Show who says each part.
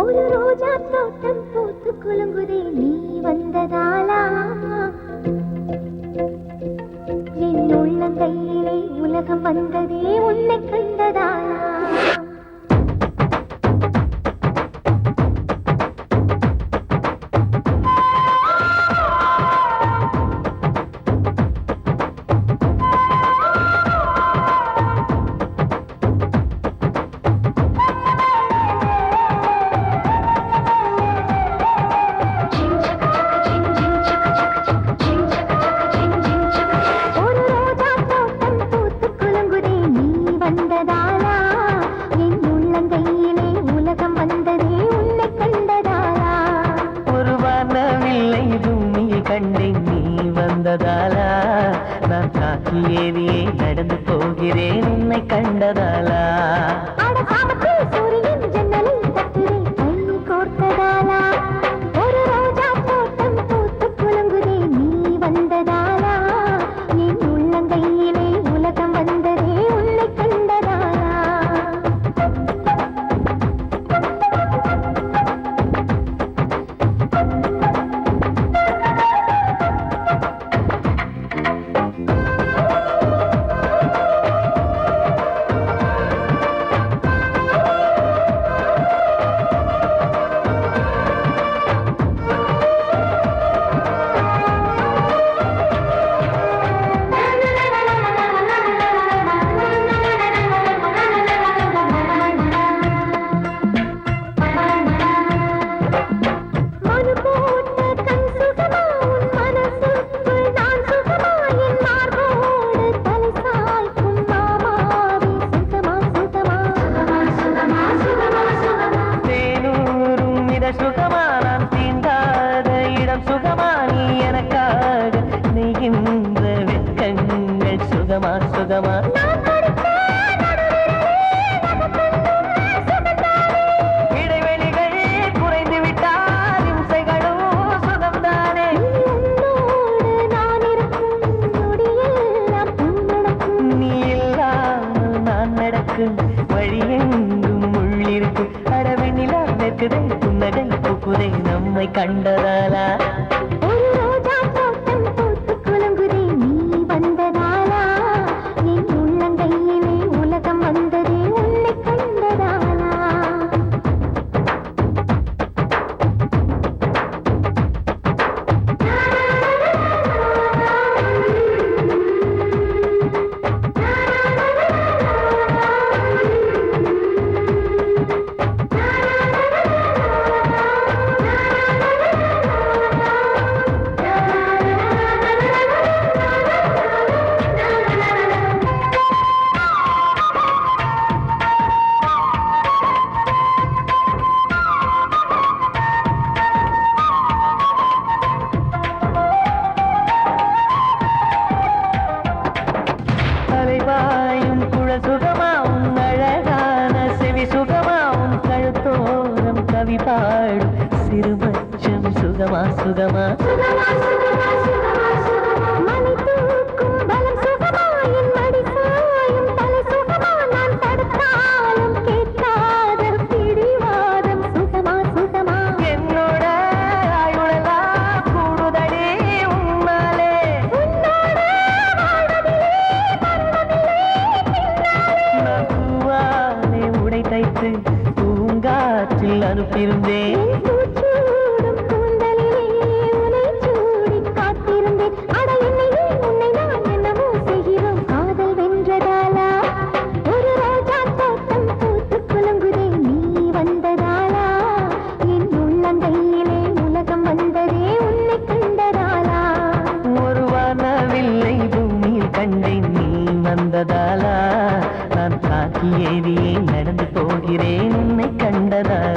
Speaker 1: ஒரு ரோஜா தோட்டம் பூத்து குலுங்குதே நீ வந்ததாலா என் உள்ளங்கையிலே உலகம் வந்ததே உன்னை கண்டதாலா
Speaker 2: நான் காக்கி ஏறியே நடந்து போகிறேன் உன்னை கண்டதாலா
Speaker 1: சூரியன் ஜன்னலை தட்டுதே கை கோர்த்ததாலா ஒரு ரோஜா தோட்டம் பூத்து குலுங்குதே நீ வந்ததாலா என் உள்ளங்கையிலே உலகம் வந்ததே உன்னை கண்டதாலா
Speaker 2: சுகமா நான் தீண்டாத இடம் சுகமா நீ எனக்காக நெய்கின்ற வெட்கங்கள் சுகமா சுகமா இடைவெளிகள் குறைந்து விட்டால் இம்சைகளும் சுகம்தானே நீ இல்லாமல் நான் நடக்கும் வழியெங்கும் உள்ளிருக்கும் அடவெண்ணிலா வெற்குதை புன்னகை புகுதை நம்மை கண்டதாலா
Speaker 1: ஒரு ரோஜா தோட்டம் பூத்து குலுங்குதே நீ வந்ததாலா என் உள்ளங்கையிலே உலகம் வந்ததே உன்னை கண்டதாலா
Speaker 2: அலைவாயும் குழல் சுகமா உன் அழகான செவி சுகமா உன் கழுத்தோரம் கவி பாடும் சிறுமச்சம் சுகமா சுகமா
Speaker 1: மலை தூக்கும் பலம் சுகமா என் மடி சாயும் தலை சுகமா நான் தடுத்தாலும் கேட்காத பிடிவாதம் சுகமா சுகமா
Speaker 2: என்னோட ஆயுளெல்லாம் கூடுதடி உன்னாலே நான் பூவாலே உடை தைத்து பூங்காற்றில் அனுப்பியிருந்தேன்
Speaker 1: பூச்சூடும் கூந்தலிலே உனை சூடி காத்திருந்தேன் அட என்னையே உன்னை நான் என்னவோ செய்கிறோம் காதல் வென்றதாலா ஒரு ரோஜா தோட்டம் பூத்து குலுங்குதே நீ வந்ததாலா என் உள்ளங்கையிலே உலகம் வந்ததே உன்னை கண்டதாலா
Speaker 2: ஒரு வானவில்லை பூமியில் கண்டேன் நீ வந்ததாலா நான் காக்கி ஏறியே நடந்து போகிறேன் உன்னை கண்டதாலா